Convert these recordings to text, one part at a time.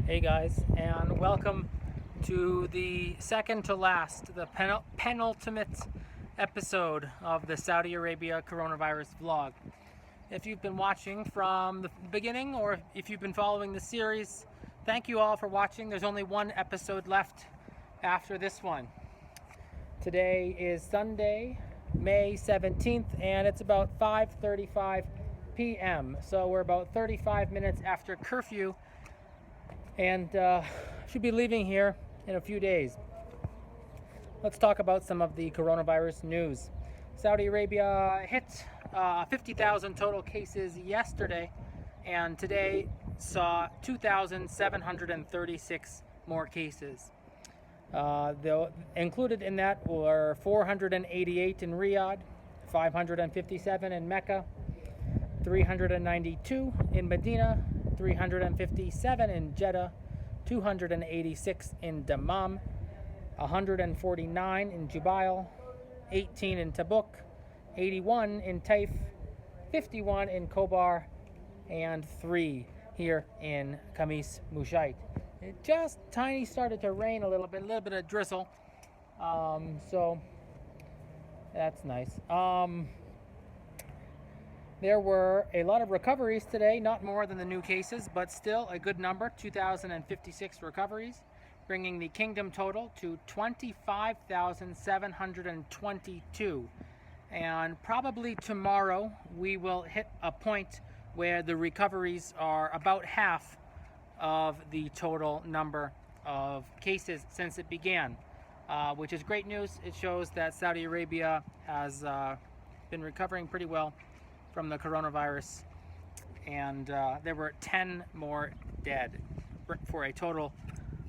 Hey guys, and welcome to the second to last, the penultimate episode of the Saudi Arabia coronavirus vlog. If you've been watching from the beginning or if you've been following the series, thank you all for watching. There's only one episode left after this one. Today is Sunday, May 17th, and it's about 5:35 p.m. So we're about 35 minutes after curfew, and should be leaving here in a few days. Let's talk about some of the coronavirus news. Saudi Arabia hit 50,000 total cases yesterday, and today saw 2,736 more cases. Though included in that were 488 in Riyadh, 557 in Mecca, 392 in Medina, 357 in Jeddah, 286 in Dammam, 149 in Jubail, 18 in Tabuk, 81 in Taif, 51 in Khobar, and 3 here in Khamis Mushait. It just tiny started to rain a little bit of drizzle, so that's nice. There were a lot of recoveries today, not more than the new cases, but still a good number, 2,056 recoveries, bringing the kingdom total to 25,722. And probably tomorrow we will hit a point where the recoveries are about half of the total number of cases since it began, which is great news. It shows that Saudi Arabia has been recovering pretty well from the coronavirus, and there were 10 more dead for a total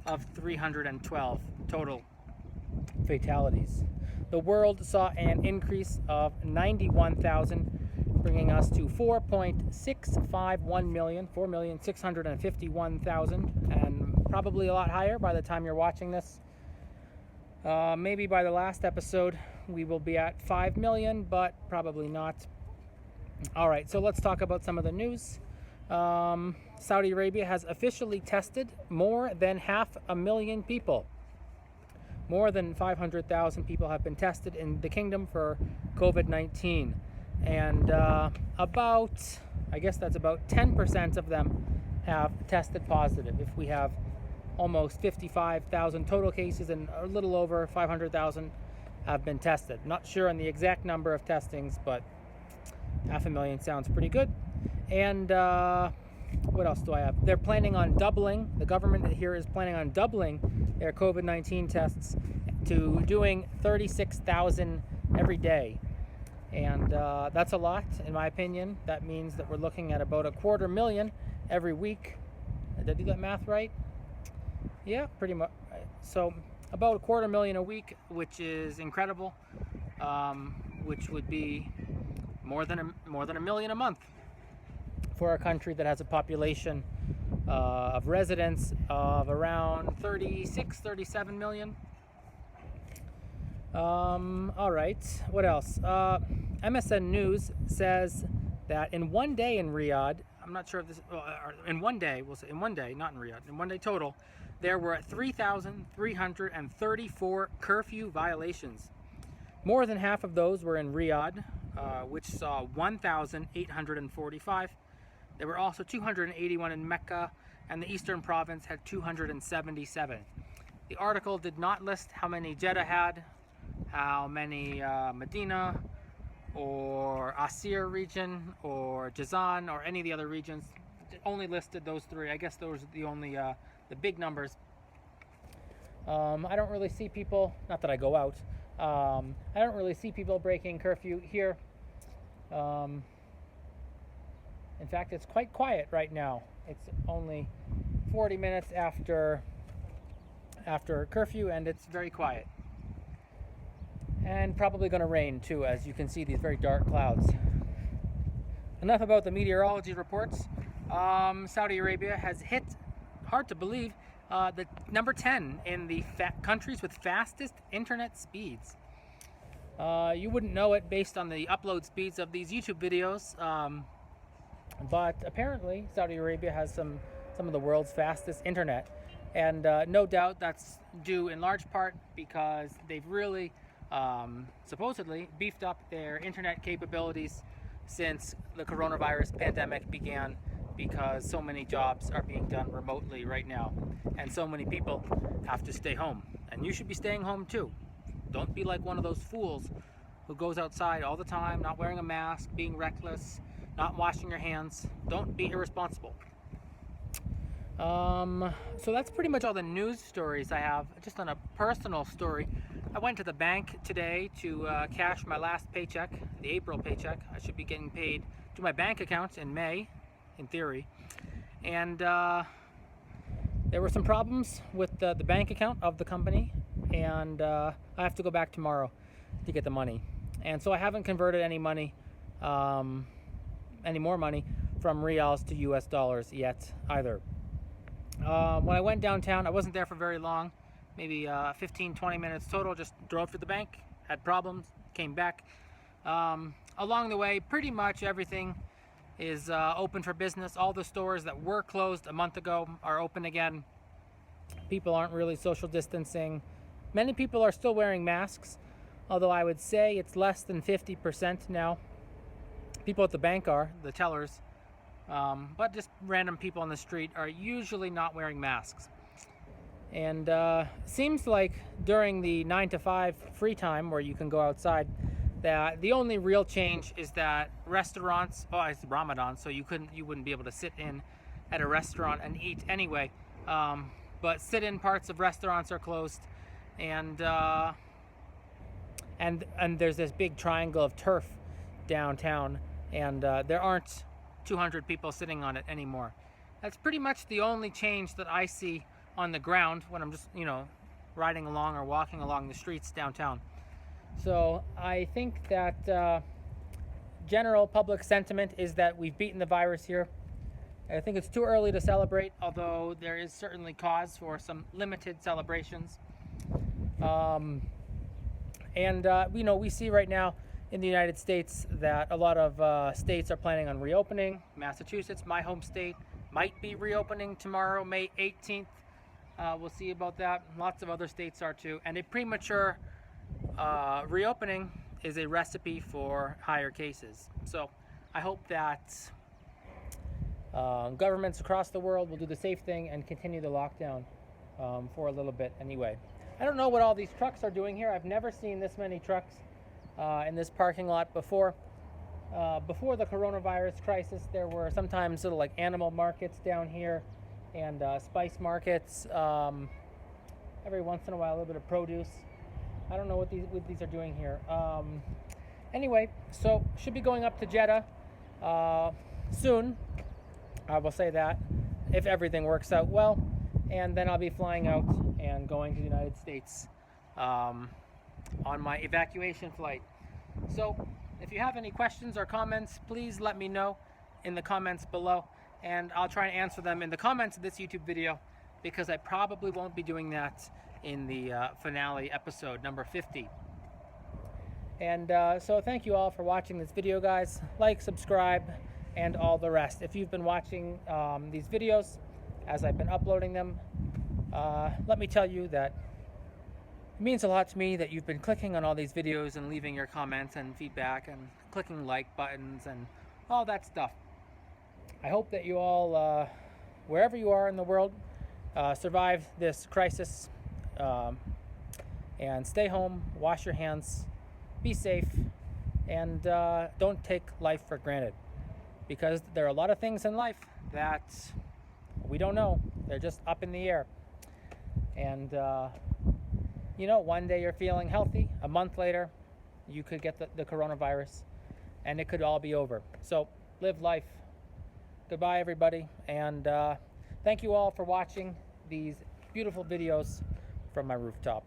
of 312 total fatalities. The world saw an increase of 91,000, bringing us to 4.651 million, 4,651,000, and probably a lot higher by the time you're watching this. Maybe by the last episode we will be at 5 million, but probably not. All right, so let's talk about some of the news. Saudi Arabia has officially tested more than 500,000 people. More than 500,000 people have been tested in the kingdom for COVID-19. And about 10% of them have tested positive. If we have almost 55,000 total cases and a little over 500,000 have been tested. Not sure on the exact number of testings, but 500,000 sounds pretty good. And what else do I have? They're planning on doubling, the government here is planning on doubling their COVID-19 tests to doing 36,000 every day. And that's a lot, in my opinion. That means that we're looking at about 250,000 every week. Did I do that math right? Yeah, pretty much. So about 250,000 a week, which is incredible, which would be more than a million a month for a country that has a population of residents of around 37 million. All right, what else? MSN News says that in one day in Riyadh, I'm not sure if this, in one day, we'll say in one day, not in Riyadh, in one day total, there were 3,334 curfew violations. More than half of those were in Riyadh, which saw 1,845. There were also 281 in Mecca, and the Eastern Province had 277. The article did not list how many Jeddah had, how many Medina or Aseer region or Jazan or any of the other regions. It only listed those three. I guess those are the only the big numbers. I don't really see people, not that I go out, I don't really see people breaking curfew here. In fact, it's quite quiet right now. It's only 40 minutes after curfew, and it's very quiet. And probably going to rain too, as you can see these very dark clouds. Enough about the meteorology reports. Saudi Arabia has hit, hard to believe, the number 10 in the countries with fastest internet speeds. You wouldn't know it based on the upload speeds of these YouTube videos, but apparently Saudi Arabia has some some of the world's fastest internet. And no doubt that's due in large part because they've really supposedly beefed up their internet capabilities since the coronavirus pandemic began, because so many jobs are being done remotely right now and so many people have to stay home. And you should be staying home too. Don't be like one of those fools who goes outside all the time, not wearing a mask, being reckless, not washing your hands. Don't be irresponsible. So that's pretty much all the news stories I have. Just on a personal story, I went to the bank today to cash my last paycheck, the April paycheck. I should be getting paid to my bank account in May, in theory. And there were some problems with the bank account of the company, and I have to go back tomorrow to get the money. And so I haven't converted any money, any more money from reals to US dollars yet either. When I went downtown, I wasn't there for very long, maybe 15-20 minutes total. Just drove to the bank, had problems, came back. Along the way, pretty much everything is open for business. All the stores that were closed a month ago are open again. People aren't really social distancing. Many people are still wearing masks, although I would say it's less than 50% now. People at the bank are, the tellers. But just random people on the street are usually not wearing masks. And seems like during the 9 to 5 free time where you can go outside, that the only real change is that restaurants, oh, it's Ramadan, so you wouldn't be able to sit in at a restaurant and eat anyway. But sit-in parts of restaurants are closed, and there's this big triangle of turf downtown, and there aren't 200 people sitting on it anymore. That's pretty much the only change that I see on the ground when I'm just, riding along or walking along the streets downtown. So I think that general public sentiment is that we've beaten the virus here. I think it's too early to celebrate, although there is certainly cause for some limited celebrations. We see right now in the United States that a lot of states are planning on reopening. Massachusetts, my home state, might be reopening tomorrow, May 18th. We'll see about that. Lots of other states are too. And a premature reopening is a recipe for higher cases. So I hope that governments across the world will do the safe thing and continue the lockdown for a little bit anyway. I don't know what all these trucks are doing here. I've never seen this many trucks in this parking lot before. Before the coronavirus crisis, there were sometimes sort of like animal markets down here and spice markets. Every once in a while, a little bit of produce. I don't know what these are doing here. Anyway, so should be going up to Jeddah soon. I will say that, if everything works out well. And then I'll be flying out and going to the United States on my evacuation flight. So if you have any questions or comments, please let me know in the comments below, and I'll try and answer them in the comments of this YouTube video, because I probably won't be doing that in the finale episode number 50. And so thank you all for watching this video, guys. Like, subscribe, and all the rest. If you've been watching these videos as I've been uploading them, let me tell you that it means a lot to me that you've been clicking on all these videos and leaving your comments and feedback and clicking like buttons and all that stuff. I hope that you all, wherever you are in the world, survive this crisis and stay home, wash your hands, be safe, and don't take life for granted, because there are a lot of things in life that we don't know. They're just up in the air. And one day you're feeling healthy, a month later you could get the coronavirus, and it could all be over. So live life. Goodbye, everybody, and thank you all for watching these beautiful videos from my rooftop.